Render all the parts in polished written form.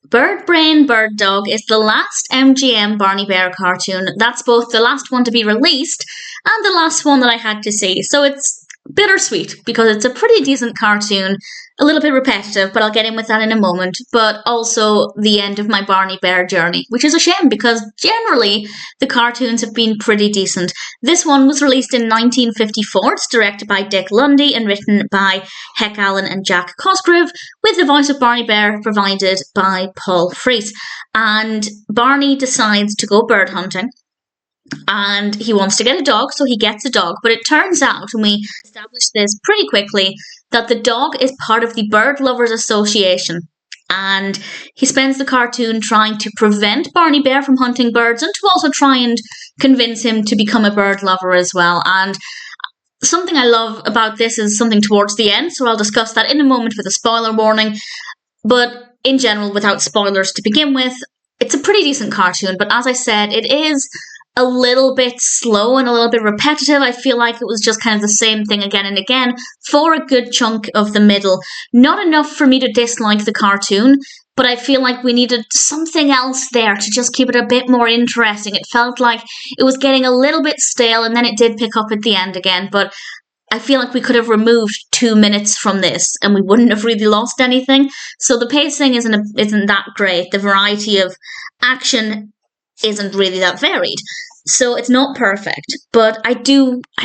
Bird Brain Bird Dog is the last MGM Barney Bear cartoon. That's both the last one to be released and the last one that I had to see. So it's bittersweet because it's a pretty decent cartoon, a little bit repetitive, but I'll get in with that in a moment, but also the end of my Barney Bear journey, which is a shame because generally the cartoons have been pretty decent. This one was released in 1954. It's directed by Dick Lundy and written by Heck Allen and Jack Cosgriff, with the voice of Barney Bear provided by Paul Frees. And Barney decides to go bird hunting. And he wants to get a dog, so he gets a dog. But it turns out, and we establish this pretty quickly, that the dog is part of the Bird Lovers Association. And he spends the cartoon trying to prevent Barney Bear from hunting birds and to also try and convince him to become a bird lover as well. And something I love about this is something towards the end, so I'll discuss that in a moment with a spoiler warning. But in general, without spoilers to begin with, it's a pretty decent cartoon. But as I said, it is a little bit slow and a little bit repetitive. I feel like it was just kind of the same thing again and again for a good chunk of the middle. Not enough for me to dislike the cartoon, but I feel like we needed something else there to just keep it a bit more interesting. It felt like it was getting a little bit stale, and then it did pick up at the end again, but I feel like we could have removed 2 minutes from this and we wouldn't have really lost anything. So the pacing isn't that great. The variety of action isn't really that varied. So it's not perfect, but I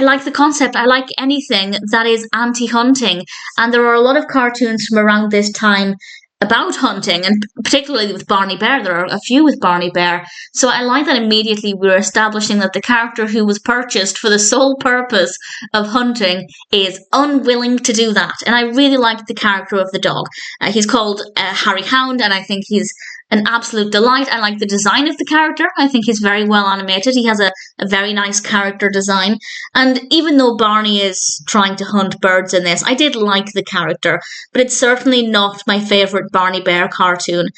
like the concept. I like anything that is anti-hunting. And there are a lot of cartoons from around this time about hunting, and particularly with Barney Bear. There are a few with Barney Bear. So I like that immediately we're establishing that the character who was purchased for the sole purpose of hunting is unwilling to do that. And I really like the character of the dog. He's called Harry Hound, and I think he's an absolute delight. I like the design of the character. I think he's very well animated. He has a very nice character design. And even though Barney is trying to hunt birds in this, I did like the character, but it's certainly not my favourite Barney Bear cartoon.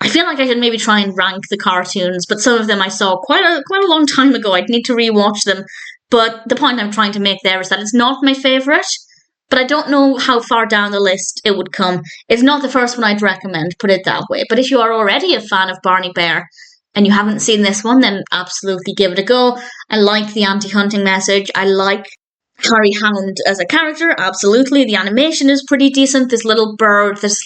I feel like I should maybe try and rank the cartoons, but some of them I saw quite a long time ago. I'd need to rewatch them. But the point I'm trying to make there is that it's not my favourite, but I don't know how far down the list it would come. It's not the first one I'd recommend, put it that way. But if you are already a fan of Barney Bear and you haven't seen this one, then absolutely give it a go. I like the anti-hunting message. I like Harry Hound as a character, absolutely. The animation is pretty decent. This little bird is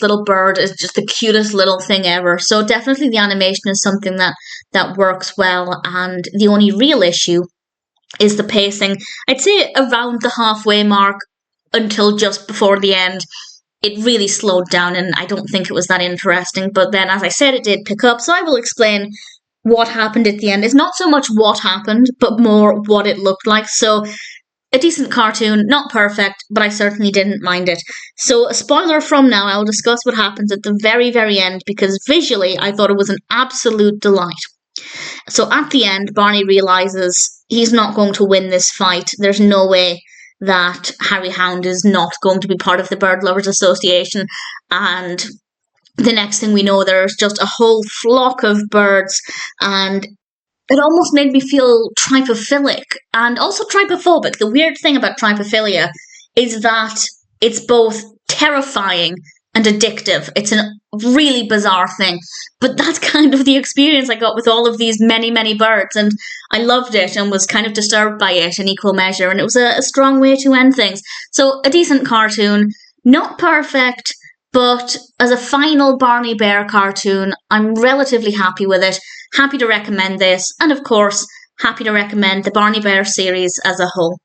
just the cutest little thing ever. So definitely the animation is something that works well. And the only real issue is the pacing. I'd say around the halfway mark, until just before the end, it really slowed down and I don't think it was that interesting. But then, as I said, it did pick up, so I will explain what happened at the end. It's not so much what happened, but more what it looked like. So, a decent cartoon, not perfect, but I certainly didn't mind it. So, a spoiler from now, I'll discuss what happens at the very, very end, because visually I thought it was an absolute delight. So, at the end, Barney realises he's not going to win this fight. There's no way that Harry Hound is not going to be part of the Bird Lovers Association, and the next thing we know, there's just a whole flock of birds, and it almost made me feel trypophilic and also trypophobic. The weird thing about trypophilia is that it's both terrifying and addictive. It's a really bizarre thing, but that's kind of the experience I got with all of these many, many birds, and I loved it and was kind of disturbed by it in equal measure, and it was a strong way to end things. So a decent cartoon, not perfect, but as a final Barney Bear cartoon, I'm relatively happy with it, happy to recommend this, and of course, happy to recommend the Barney Bear series as a whole.